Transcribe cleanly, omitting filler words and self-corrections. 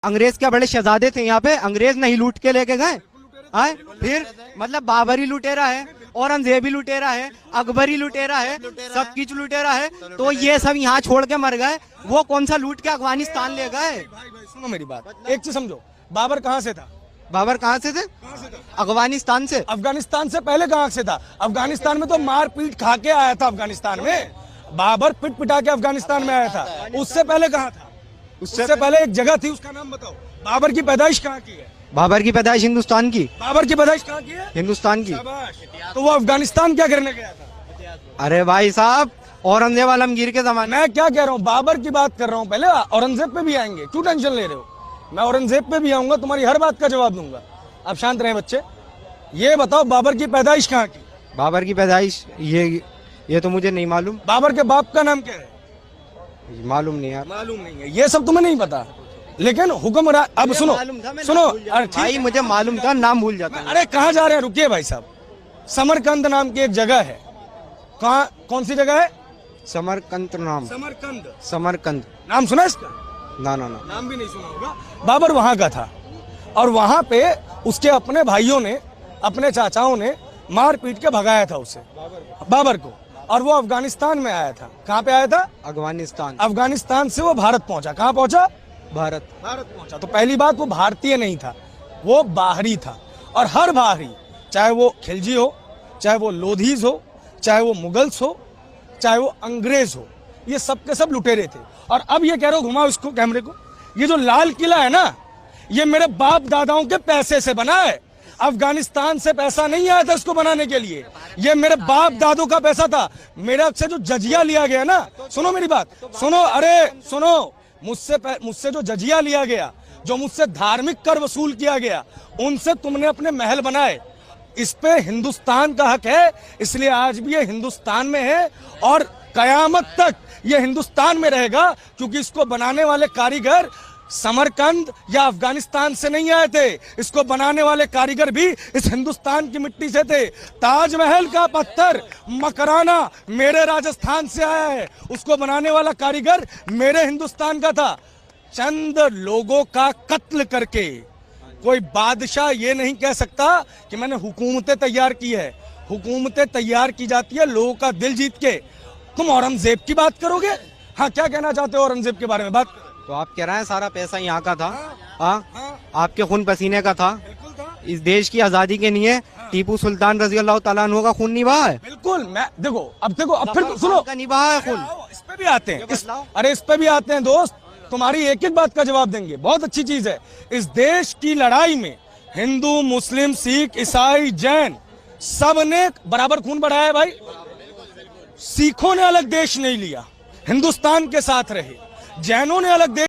अंग्रेज क्या बड़े शहजादे थे यहाँ पे? अंग्रेज नहीं लूट के लेके गए? आए फिर मतलब बाबरी लुटेरा है, औरंगजेबी लुटेरा है, अकबरी लुटेरा है, सब कुछ लुटेरा है। तो ये सब यहाँ छोड़ के मर गए, वो कौन सा लूट के अफगानिस्तान ले गए? सुनो मेरी बात, एक चीज समझो, बाबर कहाँ से था? बाबर कहाँ से थे? अफगानिस्तान से। अफगानिस्तान से पहले कहाँ से था? अफगानिस्तान में तो मार पीट खा के आया था। अफगानिस्तान में बाबर पिट पिटा के अफगानिस्तान में आया था। उससे पहले कहाँ था? उससे पहले एक जगह थी, उसका नाम बताओ। बाबर की पैदाइश कहाँ की है? बाबर की पैदाइश हिंदुस्तान की। बाबर की पैदाइश कहाँ की है? हिंदुस्तान की। तो वो अफगानिस्तान क्या करने गया था? अरे भाई साहब, औरंगजेब आलमगीर के जमाने। मैं क्या कह रहा हूँ, बाबर की बात कर रहा हूँ। पहले औरंगजेब पे भी आएंगे, क्यों टेंशन ले रहे हो? मैं औरंगजेब पे भी आऊंगा, तुम्हारी हर बात का जवाब दूंगा। अब शांत रहे बच्चे। ये बताओ बाबर की पैदाइश कहाँ की? बाबर की पैदाइश ये तो मुझे नहीं मालूम। बाबर के बाप का नाम क्या है? मालूम नहीं यार। मालूम नहीं है, ये सब तुम्हें नहीं पता। लेकिन हुक्मरान, अब सुनो सुनो, अरे भाई मुझे मालूम था, नाम भूल जाता हूँ। अरे कहाँ जा रहे हैं, रुकिए भाई साहब। समरकंद नाम की एक जगह है। कहाँ, कौन सी जगह है? समरकंद नाम। समरकंद। समरकंद नाम सुना इसका? ना। नाम भी नहीं सुना होगा। बाबर वहां का था और वहां पे उसके अपने भाइयों ने, अपने चाचाओं ने मार पीट के भगाया था उसे, बाबर को। और वो अफगानिस्तान में आया था। कहाँ पे आया था? अफगानिस्तान। अफगानिस्तान से वो भारत पहुंचा। कहाँ पहुंचा? भारत पहुंचा। तो पहली बात, वो भारतीय नहीं था, वो बाहरी था। और हर बाहरी, चाहे वो खिलजी हो, चाहे वो लोधीज हो, चाहे वो मुगल्स हो, चाहे वो अंग्रेज हो, ये सब के सब लुटेरे थे। और अब ये कह रहे हो, घुमाओ इसको कैमरे को, ये जो लाल किला है ना, ये मेरे बाप दादाओं के पैसे से बना है। अफगानिस्तान से पैसा नहीं आया था इसको बनाने के लिए, ये मेरे बाप दादों का पैसा था। मेरे से जो जजिया लिया गया ना, सुनो मेरी बात, सुनो, अरे सुनो, मुझसे जो जजिया लिया गया, जो मुझसे धार्मिक कर वसूल किया गया, उनसे तुमने अपने महल बनाए। इस पे हिंदुस्तान का हक है, इसलिए आज भी ये हिंदुस्तान में है और कयामत तक ये हिंदुस्तान में रहेगा। क्योंकि इसको बनाने वाले कारीगर समरकंद या अफगानिस्तान से नहीं आए थे, इसको बनाने वाले कारीगर भी इस हिंदुस्तान की मिट्टी से थे। ताजमहल का पत्थर मकराना मेरे राजस्थान से आया है, उसको बनाने वाला कारीगर मेरे हिंदुस्तान का था। चंद लोगों का कत्ल करके कोई बादशाह ये नहीं कह सकता कि मैंने हुकूमतें तैयार की है। हुकूमतें तैयार की जाती है लोगों का दिल जीत के। तुम औरंगजेब की बात करोगे? हाँ, क्या कहना चाहते हो औरंगजेब के बारे में? बात तो आप कह रहे हैं सारा पैसा यहाँ का था? हाँ, आपके खून पसीने का था। इस देश की आजादी के लिए टीपू सुल्तान रजी अल्लाह तआला अन्हु का खून निभाया है। बिल्कुल। मैं देखो, अब फिर सुनो, का निभाया है खून। इस पे भी आते हैं, अरे इस पे भी आते हैं दोस्त, तुम्हारी एक एक बात का जवाब देंगे। बहुत अच्छी चीज है। इस देश की लड़ाई में हिंदू, मुस्लिम, सिख, ईसाई, जैन, सब ने बराबर खून बढ़ाया है भाई। सिखों ने अलग देश नहीं लिया, हिंदुस्तान के साथ रहे। जैनों ने अलग देश